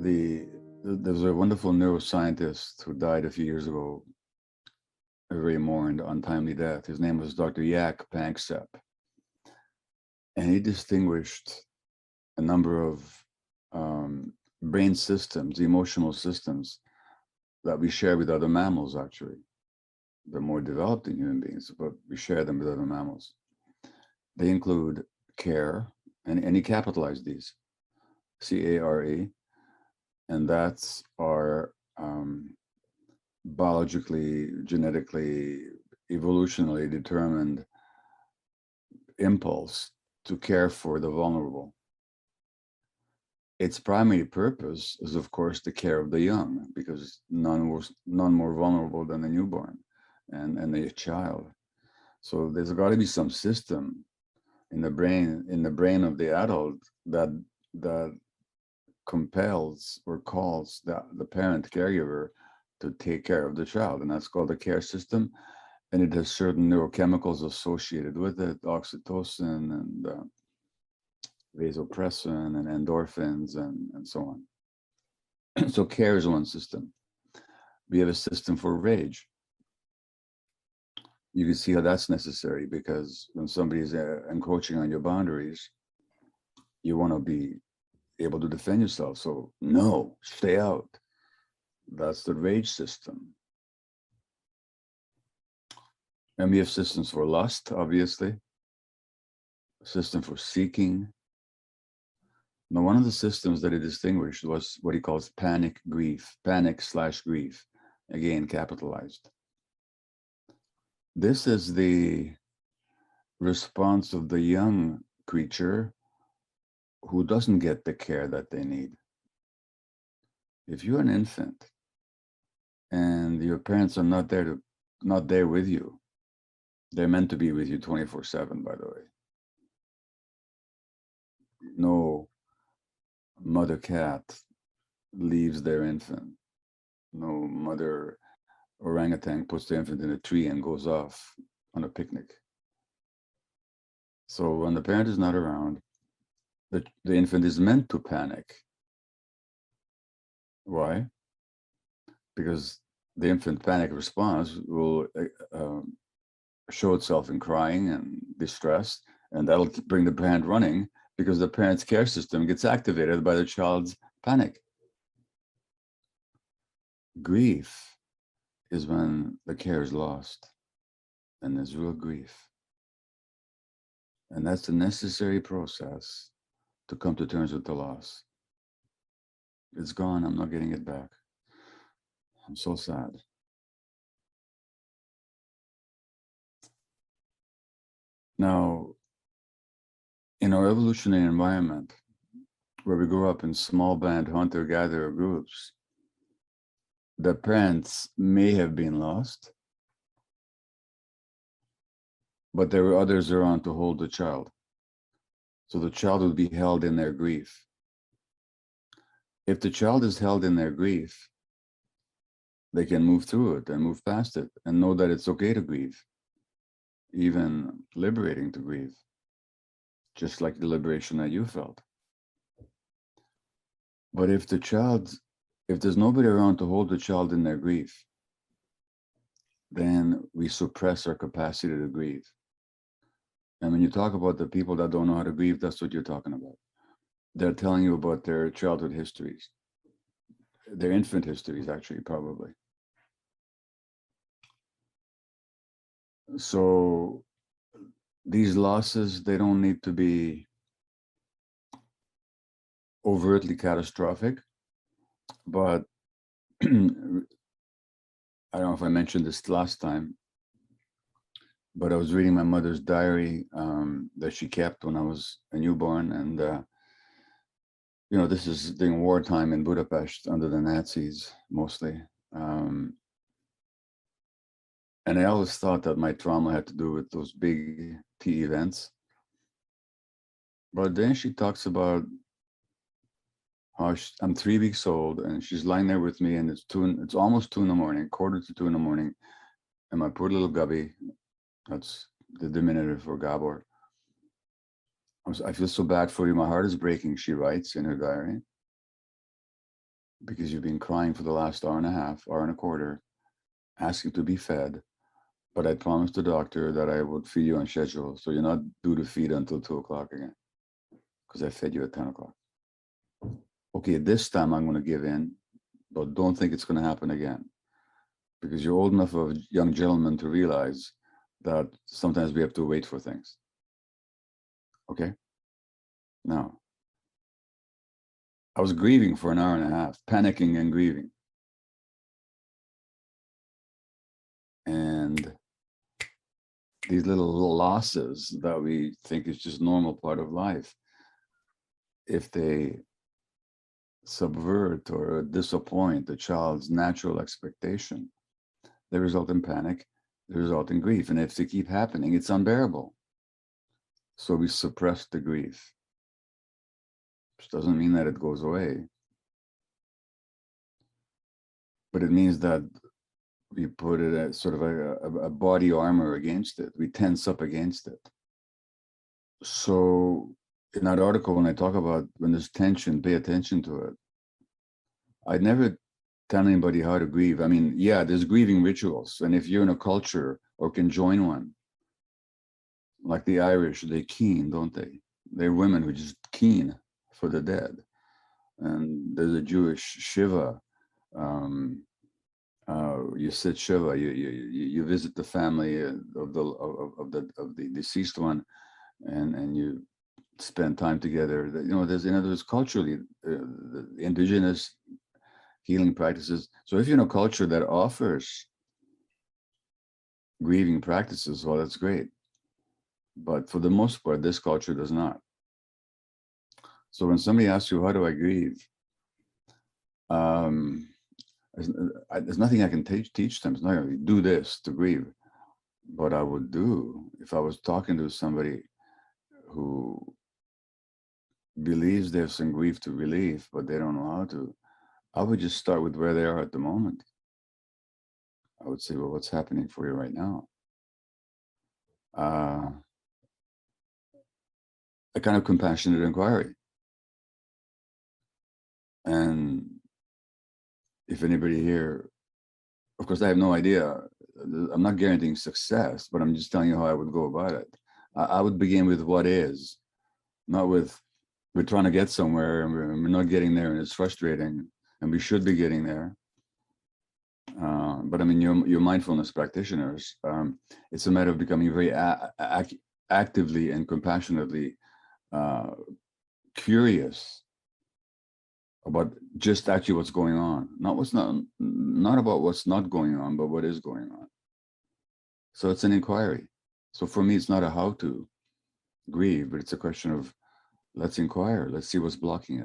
There's a wonderful neuroscientist who died a few years ago, a very mourned, untimely death. His name was Dr. Jaak Panksepp, and he distinguished a number of brain systems, emotional systems that we share with other mammals. Actually, they're more developed in human beings, but we share them with other mammals. They include care, and he capitalized these, CARE, and that's our biologically, genetically, evolutionally determined impulse to care for the vulnerable. Its primary purpose is, of course, the care of the young, because none more vulnerable than a newborn and a child. So there's got to be some system in the brain of the adult that compels or calls the parent caregiver to take care of the child, and that's called the care system. And it has certain neurochemicals associated with it, oxytocin and vasopressin and endorphins and so on. So care is one system. We have a system for rage. You can see how that's necessary, because when somebody's encroaching on your boundaries, you want to be able to defend yourself. So no, stay out. That's the rage system. And we have systems for lust, obviously, a system for seeking. Now, one of the systems that he distinguished was what he calls panic grief, panic/grief, again, capitalized. This is the response of the young creature who doesn't get the care that they need. If you're an infant and your parents are not there with you, they're meant to be with you 24/7, by the way. No mother cat leaves their infant. No mother orangutan puts the infant in a tree and goes off on a picnic. So when the parent is not around, the infant is meant to panic. Why? Because the infant panic response will show itself in crying and distress, and that'll bring the parent running, because the parent's care system gets activated by the child's panic. Grief is when the care is lost and there's real grief. And that's the necessary process to come to terms with the loss. It's gone, I'm not getting it back. I'm so sad. Now, in our evolutionary environment, where we grew up in small band hunter-gatherer groups, the parents may have been lost, but there were others around to hold the child. So the child would be held in their grief. If the child is held in their grief, they can move through it and move past it and know that it's okay to grieve, even liberating to grieve, just like the liberation that you felt. But if there's nobody around to hold the child in their grief, then we suppress our capacity to grieve. And when you talk about the people that don't know how to grieve, that's what you're talking about. They're telling you about their childhood histories, their infant histories, actually, probably. So these losses, they don't need to be overtly catastrophic, but I don't know if I mentioned this last time, but I was reading my mother's diary that she kept when I was a newborn, and this is during wartime in Budapest under the Nazis, mostly. And I always thought that my trauma had to do with those big tea events. But then she talks about how I'm 3 weeks old and she's lying there with me, and it's almost 2 in the morning, quarter to 2 in the morning. And my poor little Gubby, that's the diminutive for Gabor. I feel so bad for you. My heart is breaking, she writes in her diary. because you've been crying for the last hour and a half, hour and a quarter, asking to be fed. But I promised the doctor that I would feed you on schedule. So you're not due to feed until 2 o'clock again, because I fed you at 10 o'clock. Okay, this time I'm going to give in, but don't think it's going to happen again, because you're old enough of a young gentleman to realize that sometimes we have to wait for things. Okay? Now, I was grieving for an hour and a half, panicking and grieving. And these little losses that we think is just normal part of life, if they subvert or disappoint the child's natural expectation, they result in panic, they result in grief. And if they keep happening, it's unbearable. So we suppress the grief, which doesn't mean that it goes away, but it means that we put it as sort of a body armor against it. We tense up against it. So in that article, when I talk about when there's tension, pay attention to it. I'd never tell anybody how to grieve. I mean, yeah, there's grieving rituals. And if you're in a culture or can join one, like the Irish, they keen, don't they? They're women who just keen for the dead. And there's a Jewish Shiva. You sit Shiva. You visit the family of the deceased one, and you spend time together. You know, there's culturally the indigenous healing practices. So if you're in a culture that offers grieving practices, well, that's great. But for the most part, this culture does not. So when somebody asks you, how do I grieve? There's nothing I can teach them. It's not going to do this to grieve. What I would do if I was talking to somebody who believes there's some grief to relieve, but they don't know how to, I would just start with where they are at the moment. I would say, well, what's happening for you right now? A kind of compassionate inquiry. And if anybody here, of course, I have no idea. I'm not guaranteeing success, but I'm just telling you how I would go about it. I would begin with what is, not with we're trying to get somewhere and we're not getting there and it's frustrating and we should be getting there. But I mean, you're mindfulness practitioners. It's a matter of becoming very actively and compassionately curious about just actually what's going on, not about what's not going on, but what is going on. So it's an inquiry. So for me, it's not a how to grieve, but it's a question of let's inquire, let's see what's blocking it.